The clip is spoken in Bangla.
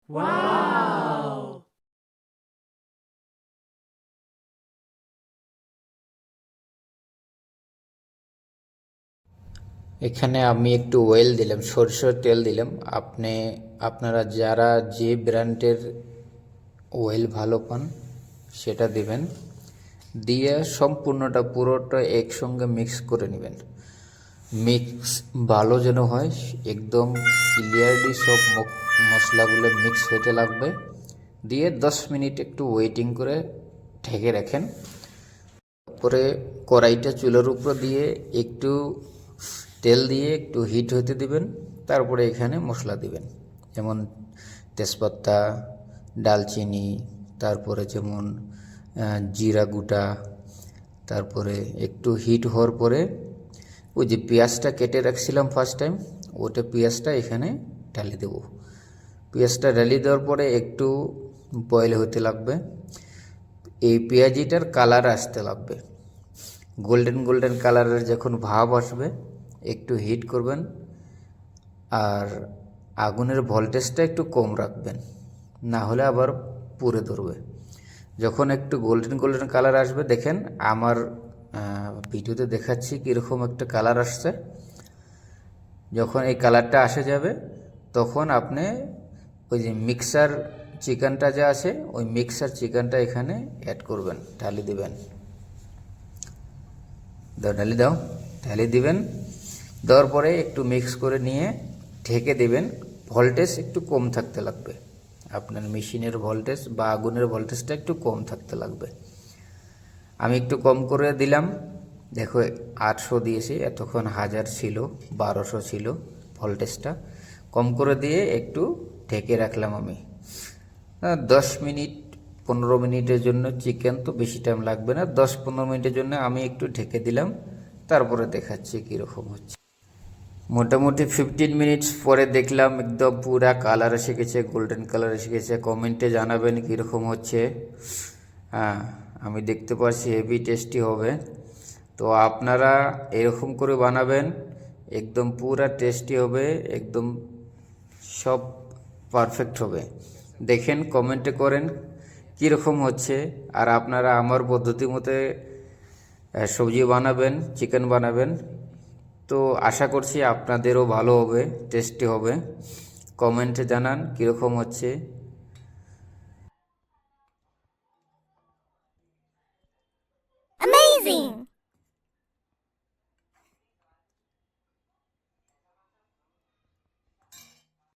ওয়াও! এখানে আমি একটু অয়েল দিলাম, সরষের তেল দিলাম। আপনারা যারা যে ব্র্যান্ডের অয়েল ভালো পান সেটা দিবেন। দিয়ে সম্পূর্ণটা পুরোটা একসঙ্গে মিক্স করে নেবেন। মিক্স ভালো যেন হয়, একদম ক্লিয়ারলি সব মশলাগুলো মিক্স হতে লাগবে। দিয়ে 10 মিনিট একটু ওয়েটিং করে ঢেকে রাখেন। তারপরে কড়াইটা চুলার উপর দিয়ে একটু তেল দিয়ে একটু হিট হতে দিবেন। তারপরে এখানে মশলা দিবেন, যেমন তেজপাতা, ডালচিনি, তারপরে যেমন জিরা গুঁটা। তারপরে একটু হিট হওয়ার পরে ওই যে পেঁয়াজটা কেটে রাখছিলাম ফার্স্ট টাইম, ওটা পেঁয়াজটা এখানে ঢালি দেব। পেঁয়াজটা ঢালি দেওয়ার পরে একটু বয়েল হতে লাগবে। এই পেঁয়াজিটার কালার আসতে লাগবে, গোল্ডেন গোল্ডেন কালারের যখন ভাব আসবে একটু হিট করবেন। আর আগুনের ভোল্টেজটা একটু কম রাখবেন, না হলে আবার পুড়ে ধরবে। যখন একটু গোল্ডেন গোল্ডেন কালার আসবে, দেখেন আমার ভিডিওতে দেখাচ্ছি কীরকম একটা কালার আসছে। যখন এই কালারটা আসে যাবে তখন আপনি ওই যে মিক্সার চিকেনটা যা আছে ওই মিক্সার চিকেনটা এখানে অ্যাড করবেন, ঢালি দিবেন। ঢালি দাও, ঢালি দিবেন। দেওয়ার পরে একটু মিক্স করে নিয়ে ঢেকে দেবেন। ভোল্টেজ একটু কম থাকতে লাগবে, আপনার মেশিনের ভোল্টেজ বা আগুনের ভোল্টেজটা একটু কম থাকতে লাগবে। আমি একটু কম করে দিলাম, দেখো 800 দিয়েছি, এতক্ষণ 1000 ছিল, 1200 ছিল ভোল্টেজটা। কম করে দিয়ে একটু ঢেকে রাখলাম আমি 10 মিনিট 15 মিনিটের জন্য। চিকেন তো বেশি টাইম লাগবে না, 10-15 মিনিটের জন্য আমি একটু ঢেকে দিলাম। তারপরে দেখাচ্ছি কীরকম হচ্ছে। মোটামুটি 15 মিনিটস পরে দেখলাম একদম পুরা কালার এসে গেছে, গোল্ডেন কালার এসে গেছে। কমেন্টে জানাবেন কীরকম হচ্ছে। হ্যাঁ, আমি দেখতে পাচ্ছি হেভি টেস্টি হবে। তো আপনারা এরকম করে বানাবেন, একদম পুরা টেস্টি হবে, একদম সব পারফেক্ট হবে। দেখেন, কমেন্টে করেন কীরকম হচ্ছে। আর আপনারা আমার পদ্ধতি মতে সবজি বানাবেন, চিকেন বানাবেন। তো আশা করছি আপনাদেরও ভালো হবে, টেস্টি হবে। কমেন্টে জানান কীরকম হচ্ছে। Amazing!